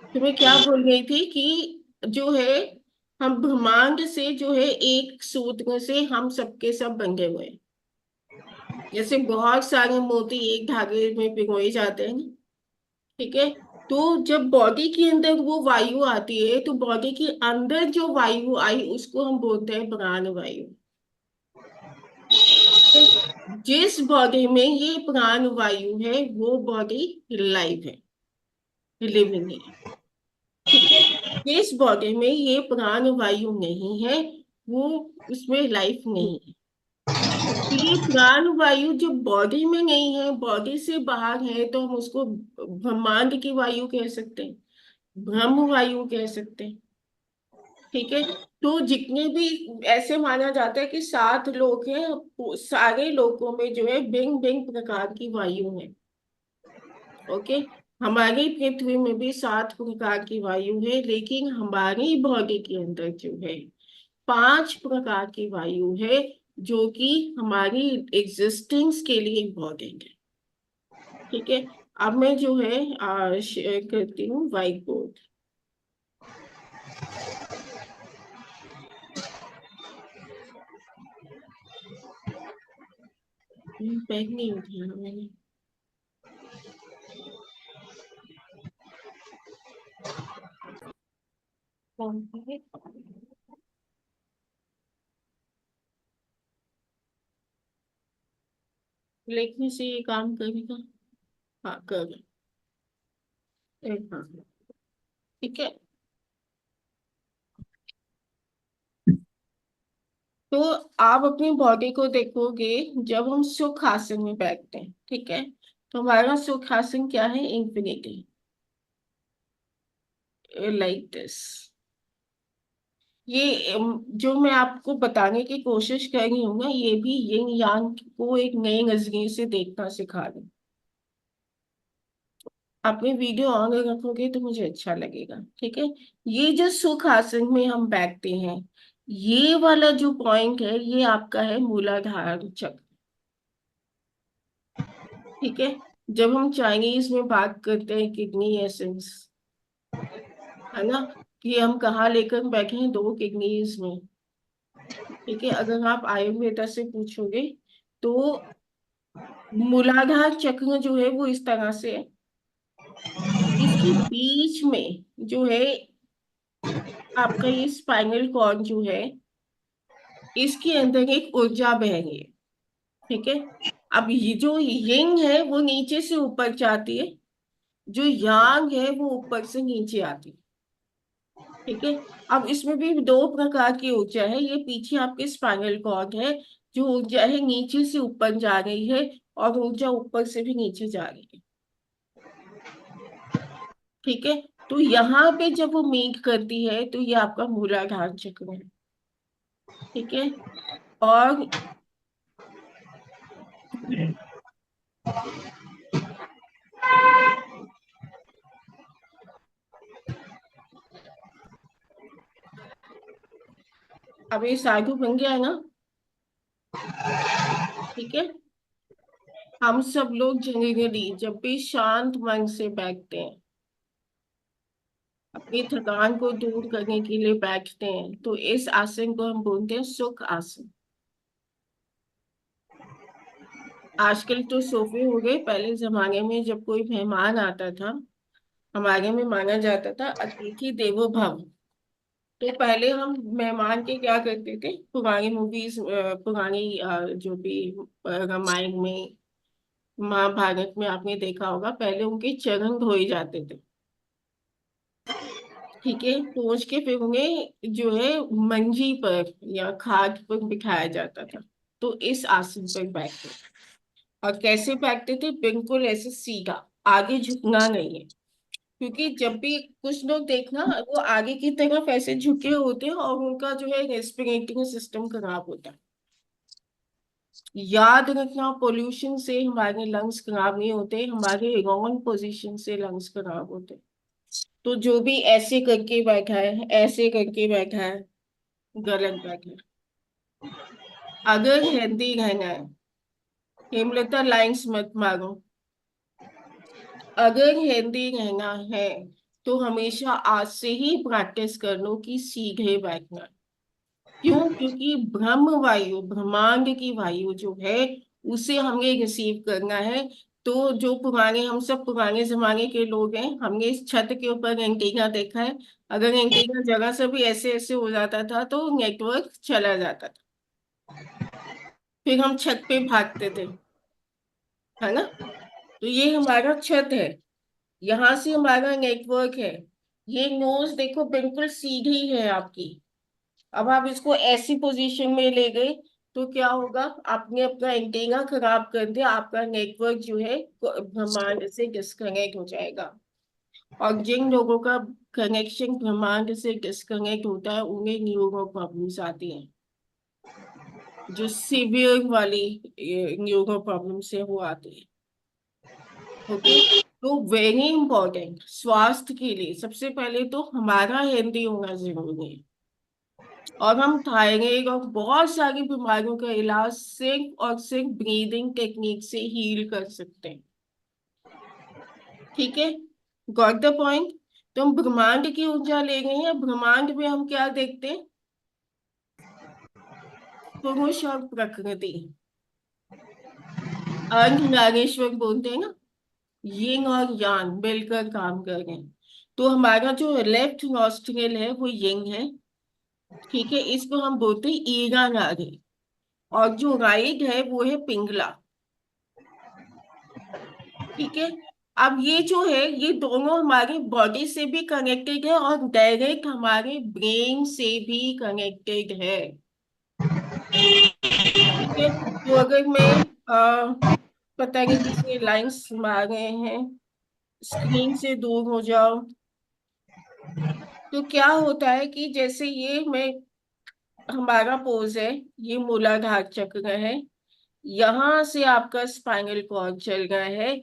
तो मैं क्या बोल रही थी कि जो है, हम ब्रह्मांड से जो है एक सूत्र से हम सबके सब बंधे हुए हैं। जैसे बहुत सारे मोती एक धागे में पिरोए जाते हैं ना, ठीक है। तो जब बॉडी के अंदर वो वायु आती है, तो बॉडी के अंदर जो वायु आई उसको हम बोलते हैं प्राण वायु। ठीक है? जिस बॉडी में ये प्राण वायु है वो बॉडी लाइव है, लिविंग है। ठीक है। जिस बॉडी में ये प्राण वायु नहीं है, वो, उसमें लाइफ नहीं है। तो ये प्राण वायु जो बॉडी में नहीं है, बॉडी से बाहर है, तो हम उसको ब्रह्मांड की वायु कह सकते हैं, ब्रह्म वायु कह सकते हैं। ठीक है। तो जितने भी, ऐसे माना जाता है कि 7 लोक हैं, वो सारे लोकों में जो है भिन्न भिन्न प्रकार की वायु है। ओके। हमारी पृथ्वी में भी 7 प्रकार की वायु है, लेकिन हमारी बॉडी के अंदर जो है 5 प्रकार की वायु है, जो कि हमारी एग्जिस्टेंस के लिए इम्पोर्टेंट है। ठीक है। अब मैं जो है शेयर करती हूँ व्हाइट बोर्ड। बैग नहीं उठाया मैंने। कौन सा है? लिखने से ये काम करेगा? हाँ, कर। हाँ। ठीक है। तो आप अपनी बॉडी को देखोगे, जब हम सुख आसन में बैठते हैं, ठीक है, तो हमारा सुख आसन क्या है? Infinity, like this. ये जो मैं आपको बताने की कोशिश कर रही हूँ ना, ये भी यिन यांग को एक नए नजरिए से देखना सिखा रही हूँ। अपनी वीडियो ऑन रखोगे तो मुझे अच्छा लगेगा, ठीक है। ये जो सुख आसन में हम बैठते हैं, ये वाला जो पॉइंट है, ये आपका है मूलाधार चक्र। ठीक है। जब हम चाइनीज में बात करते हैं किडनी एसेंस, है ना, कि हम कहाँ लेकर बैठे हैं, 2 किडनीज में। ठीक है। अगर आप आयुर्वेदा से पूछोगे, तो मूलाधार चक्र जो है वो इस तरह से है। इसके बीच में जो है आपका ये स्पाइनल कॉर्ड जो है, इसके अंदर एक ऊर्जा बह रही है। ठीक है। अब ये जो यिंग है वो नीचे से ऊपर जाती है, जो यांग है वो ऊपर से नीचे आती है। ठीक है। अब इसमें भी 2 प्रकार की ऊर्जा है। ये पीछे आपके स्पाइनल कॉर्ड है, जो ऊर्जा है नीचे से ऊपर जा रही है, और ऊर्जा ऊपर से भी नीचे जा रही है। ठीक है। तो यहाँ पे जब वो मीट करती है, तो ये आपका मूलाधार चक्र है। ठीक है। और अब ये साधु बन गया है ना। ठीक है। हम सब लोग जनरली जब भी शांत मन से बैठते हैं, अपनी थकान को दूर करने के लिए बैठते हैं, तो इस आसन को हम बोलते हैं सुख आसन। आजकल तो सोफे हो गए, पहले जमाने में जब कोई मेहमान आता था, हमारे में माना जाता था अतिथि देवो भव। तो पहले हम मेहमान के क्या करते थे, पुरानी मूवीज, पुरानी जो भी रामायण में, महाभारत में आपने देखा होगा, पहले उनके चरण धोए जाते थे। ठीक है। पोंछ के फिर उन्हें जो है मंजी पर या खाट पर बिठाया जाता था। तो इस आसन पर बैठते, और कैसे बैठते थे? बिल्कुल ऐसे सीधा, आगे झुकना नहीं है। क्योंकि जब भी कुछ लोग देखना, वो आगे की तरफ ऐसे झुके होते हैं, और उनका जो है रेस्पिरेटरी सिस्टम खराब होता है। याद रखना, पोल्यूशन से हमारे लंग्स खराब नहीं होते, हमारे रॉन्ग पोजीशन से लंग्स खराब होते हैं। तो जो भी ऐसे करके बैठा है, ऐसे करके बैठा है, गलत बैठा है। अगर हेल्दी रहना है, हेमलता लाइंस मत मारो, अगर हेल्दी रहना है, तो हमेशा आज से ही प्रैक्टिस कर लो कि सीधे बैठना। क्यों? क्योंकि ब्रह्म वायु, ब्रह्मांड की वायु जो है, उसे हमें रिसीव करना है। तो जो पुराने, हम सब पुराने जमाने के लोग हैं, हमने इस छत के ऊपर एंटीना देखा है। अगर एंटीना जगह से भी ऐसे ऐसे हो जाता था तो नेटवर्क चला जाता था, फिर हम छत पे भागते थे, है ना। तो ये हमारा छत है, यहाँ से हमारा नेटवर्क है। ये नोज देखो बिल्कुल सीधी है आपकी। अब आप इसको ऐसी पोजीशन में ले गए तो क्या होगा? आपने अपना एंटीना खराब कर दिया, आपका नेटवर्क जो है ब्रह्मांड से डिस्कनेक्ट हो जाएगा। और जिन लोगों का कनेक्शन ब्रह्मांड से डिस्कनेक्ट होता है उन्हें न्यूरो प्रॉब्लम्स आती हैं, जो सीवियर वाली न्यूरो प्रॉब्लम से वो आती है। ओके। तो वेरी इंपॉर्टेंट, स्वास्थ्य के लिए सबसे पहले तो हमारा हेल्दी होना जरूरी है। और हम थायराइड और बहुत सारी बीमारियों का इलाज सिर्फ और सिर्फ ब्रीदिंग टेक्निक से हील कर सकते हैं। ठीक है, गॉट द पॉइंट। तो हम ब्रह्मांड की ऊर्जा ले गए हैं। ब्रह्मांड में हम क्या देखते हैं? पुरुष और प्रकृति, अर्धनारीश्वर बोलते हैं ना, यिंग और यांग मिलकर काम कर रहे हैं। तो हमारा जो लेफ्ट नॉस्ट्रिल है वो यिंग है, ठीक है, इसको हम बोलते हैं ईरा नाड़ी। और जो राइट है वो है पिंगला। ठीक है। अब ये जो है, ये दोनों हमारी बॉडी से भी कनेक्टेड है और डायरेक्ट हमारे ब्रेन से भी कनेक्टेड है। ठीक है। तो अगर मैं पता नहीं किसी लाइंस मार रहे हैं, स्क्रीन से दूर हो जाओ। तो क्या होता है कि जैसे ये मैं, हमारा पोज है, ये मूलाधार चक्र है, यहाँ से आपका स्पाइनल कॉर्ड चल रहा है।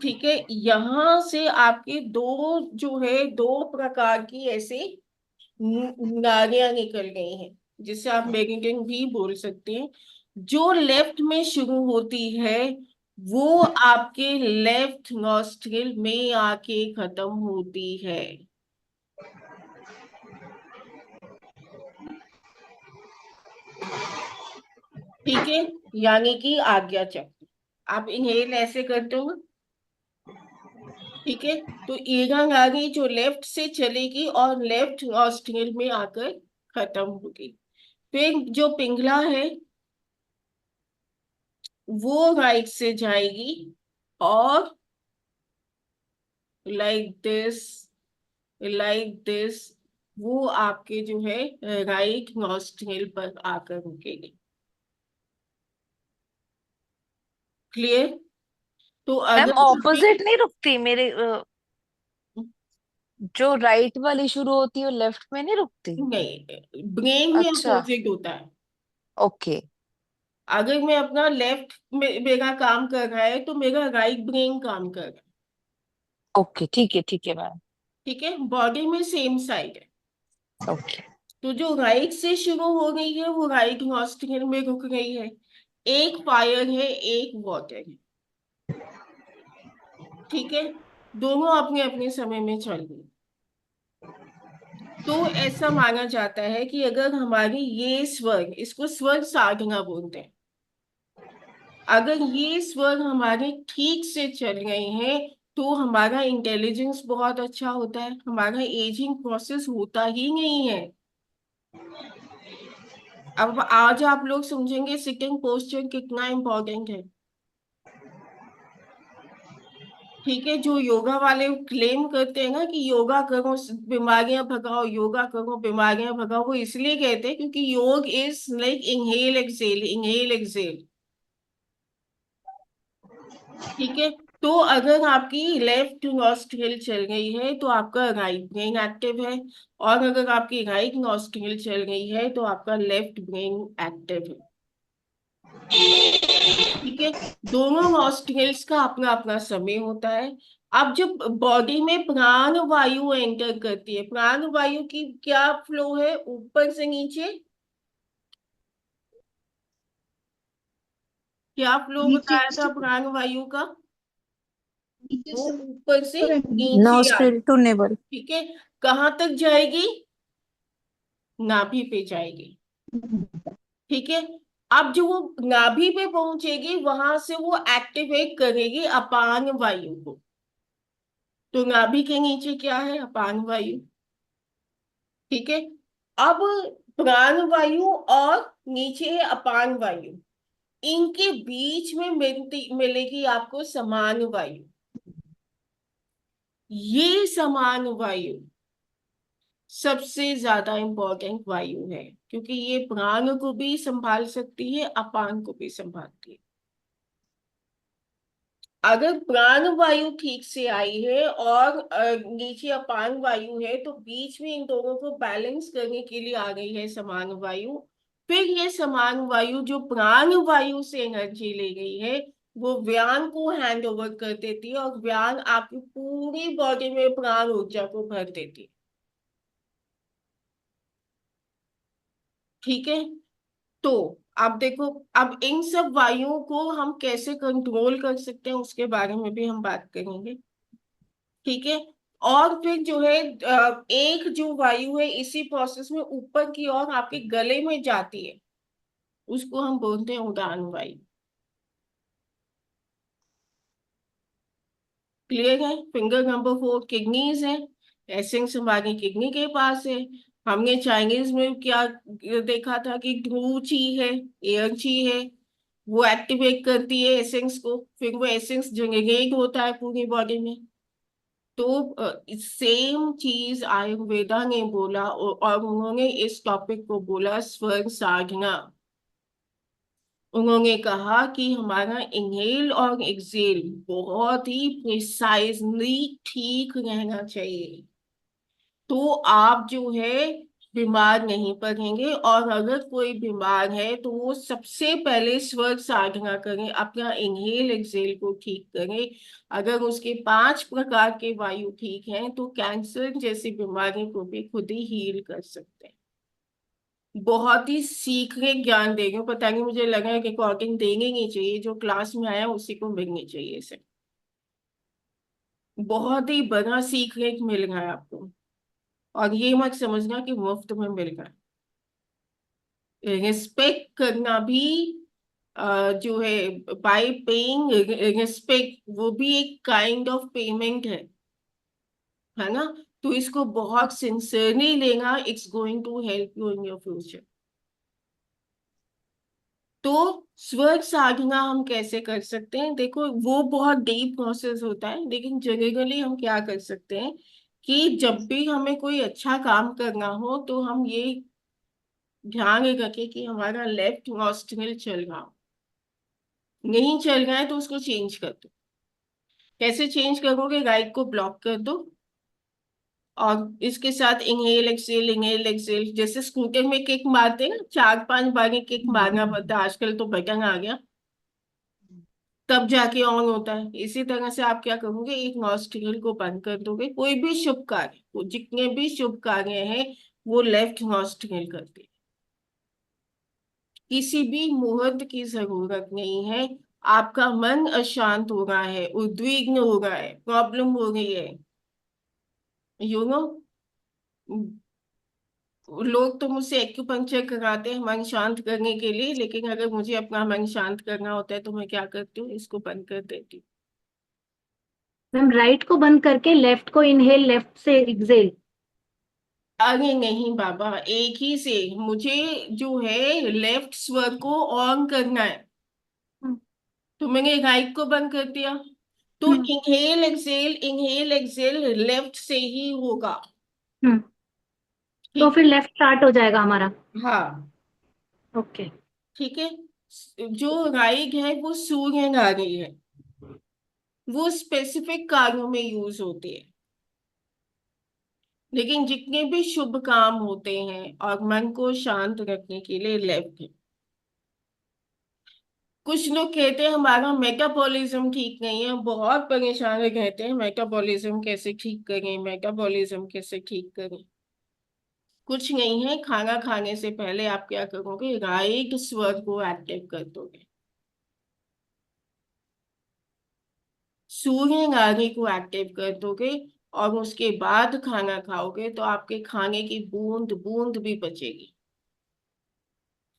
ठीक है, यहाँ से आपके दो जो है, दो प्रकार की ऐसे नालियां निकल गई हैं, जिसे आप मेरिडियन भी बोल सकते हैं। जो लेफ्ट में शुरू होती है वो आपके लेफ्ट नॉस्ट्रिल में आके खत्म होती है। ठीक है, यानी कि आज्ञा चक्र। आप इनहेल ऐसे करते हो, ठीक है। तो ईरा नाड़ी जो लेफ्ट से चलेगी और लेफ्ट नॉस्ट्रिल में आकर खत्म होगी। फिर जो पिंगला है वो राइट से जाएगी और लाइक दिस, लाइक दिस, वो आपके जो है राइट नॉस्ट्रिल पर आकर रुकेगी। क्लियर? तो मैम अगर आपने, ऑपोजिट नहीं रुकती मेरे जो राइट वाली शुरू होती है वो लेफ्ट में नहीं रुकती? नहीं, ब्रेन में अच्छा। अपोजिट होता है। ओके। अगर मैं अपना लेफ्ट में मेरा काम कर रहा है तो मेरा राइट ब्रेन काम कर रहा है। ओके ठीक है मैम। ठीक है, बॉडी में सेम साइड है। ओके। तो जो राइट से शुरू हो गई है वो राइट नॉस्ट्रिल में रुक गई है। एक फायर है, एक वाटर है। ठीक है, दोनों अपने अपने समय में चल रही। तो ऐसा माना जाता है कि अगर हमारी ये स्वर, इसको स्वर साधना बोलते हैं, अगर ये स्वर हमारे ठीक से चल रहे हैं तो हमारा इंटेलिजेंस बहुत अच्छा होता है, हमारा एजिंग प्रोसेस होता ही नहीं है। अब आज आप लोग समझेंगे सिटिंग पोस्चर कितना इंपॉर्टेंट है। ठीक है, जो योगा वाले क्लेम करते हैं ना कि योगा करो बीमारियां भगाओ, योगा करो बीमारियां भगाओ, वो इसलिए कहते हैं क्योंकि योग is like inhale exhale, inhale exhale. ठीक है। तो अगर आपकी लेफ्ट नॉस्ट्रिल चल रही है तो आपका राइट ब्रेन एक्टिव है, और अगर आपकी राइट नॉस्ट्रिल चल रही है तो आपका लेफ्ट ब्रेन एक्टिव है। ठीक है, दोनों नॉस्ट्रिल्स का अपना अपना समय होता है। अब जब बॉडी में प्राण वायु एंटर करती है, प्राण वायु की क्या फ्लो है, ऊपर से नीचे क्या फ्लो नीचे बताया था से प्राण वायु का? वो ऊपर से नीचे आ, नॉस्ट्रिल टू नेवल। ठीक है, कहाँ तक जाएगी? नाभि पे जाएगी। ठीक है, अब जो वो नाभि पे पहुंचेगी वहां से वो एक्टिवेट करेगी अपान वायु को। तो नाभि के नीचे क्या है? अपान वायु। ठीक है, अब प्राण वायु और नीचे है अपान वायु, इनके बीच में मिलेगी आपको समान वायु। ये समान वायु सबसे ज्यादा इंपॉर्टेंट वायु है, क्योंकि ये प्राण को भी संभाल सकती है, अपान को भी संभालती है। अगर प्राण वायु ठीक से आई है और नीचे अपान वायु है, तो बीच में इन दोनों को बैलेंस करने के लिए आ गई है समान वायु। फिर ये समान वायु जो प्राण वायु से एनर्जी ले गई है, वो व्यान को हैंड ओवर कर देती है, और व्यान आपकी पूरी बॉडी में प्राण ऊर्जा को भर देती है। ठीक है, तो आप देखो, अब इन सब वायुओं को हम कैसे कंट्रोल कर सकते हैं उसके बारे में भी हम बात करेंगे। ठीक है, और फिर जो है एक जो वायु है इसी प्रोसेस में ऊपर की ओर आपके गले में जाती है, उसको हम बोलते हैं उड़ान वायु। क्लियर है? फिंगर नंबर 4 किडनीज है, एसेंस हमारी किडनी के पास है। हमने चाइनीज में क्या देखा था कि ध्रुव ची है, एयर ची है, वो एक्टिवेट करती है एसेंस को, फिर वो एसेंस जनरेट होता है पूरी बॉडी में। तो सेम चीज आयुर्वेदा ने बोला, और उन्होंने इस टॉपिक को बोला स्वर साधना। उन्होंने कहा कि हमारा इनहेल और एक्सेल बहुत ही प्रिसाइजली ठीक रहना चाहिए, तो आप जो है बीमार नहीं पड़ेंगे। और अगर कोई बीमार है तो वो सबसे पहले स्वर साधना करें, अपना इनहेल एक्सेल को ठीक करें। अगर उसके 5 प्रकार के वायु ठीक हैं तो कैंसर जैसी बीमारी को भी खुद ही हील कर सकते हैं। बहुत ही सीखने ज्ञान देंगे, पता नहीं, मुझे लगा है कि रिकॉर्डिंग देंगे नहीं चाहिए, जो क्लास में आया उसी को मिलनी चाहिए इसे। बहुत ही बड़ा सीखने को मिल रहा है आपको, और ये मत समझना कि मुफ्त में मिल रहा है। रिस्पेक्ट करना भी जो है, बाय पेइंग रिस्पेक्ट, वो भी एक काइंड ऑफ पेमेंट है ना? तो इसको बहुत सिंसियरली लेना, it's going to help you in your future. तो स्वर साधना हम कैसे कर सकते हैं? देखो, वो बहुत डीप प्रोसेस होता है, लेकिन जनरली हम क्या कर सकते हैं कि जब भी हमें कोई अच्छा काम करना हो तो हम ये ध्यान रखें कि हमारा लेफ्ट नॉस्ट्रिल चल रहा हो। नहीं चल रहा है तो उसको चेंज कर दो। कैसे चेंज करोगे? राइट को ब्लॉक कर दो, और इसके साथ इनहेल एक्सेल, जैसे स्कूटर में किक मारते हैं ना, 4-5 बार किक मारना पड़ता है, आजकल तो बटन आ गया, तब जाके ऑन होता है। इसी तरह से आप क्या करोगे, एक नॉस्ट्रिल को बंद कर दोगे। कोई भी शुभ कार्य, जितने भी शुभ कार्य हैं वो लेफ्ट नॉस्ट्रिल करते हैं। किसी भी मुहूर्त की जरूरत नहीं है। आपका मन अशांत हो रहा है, उद्विग्न हो रहा है, प्रॉब्लम हो रही है, यू नो, लोग तो मुझसे एक्यूपंक्चर कराते हैं मन शांत करने के लिए, लेकिन अगर मुझे अपना मन शांत करना होता है तो मैं क्या करती हूँ, इसको बंद कर देती हूँ। मैम राइट को बंद करके लेफ्ट को इनहेल, लेफ्ट से एक्सेल। अरे नहीं बाबा, एक ही से मुझे जो है लेफ्ट स्वर को ऑन करना है, हम्म। तो मैंने राइट को बंद कर दिया। तो हम्म। इनहेल एक्सेल लेफ्ट से ही होगा। हम्म। तो ठीक फिर है, लेफ्ट स्टार्ट हो जाएगा हमारा। हाँ, ओके। ठीक है। जो राइट है वो सूर्य नारी है, वो स्पेसिफिक कार्यों में यूज होती है, लेकिन जितने भी शुभ काम होते हैं और मन को शांत रखने के लिए लेफ्ट है। कुछ लोग कहते हैं हमारा मेटाबॉलिज्म ठीक नहीं है, बहुत परेशान है, कहते हैं मेटाबॉलिज्म कैसे ठीक करें, मेटाबॉलिज्म कैसे ठीक करें। कुछ नहीं है, खाना खाने से पहले आप क्या करोगे, राइट स्वर को एक्टिव कर दोगे। सूर्य नाड़ी को एक्टिव कर दोगे और उसके बाद खाना खाओगे तो आपके खाने की बूंद बूंद भी बचेगी।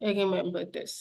Remember this.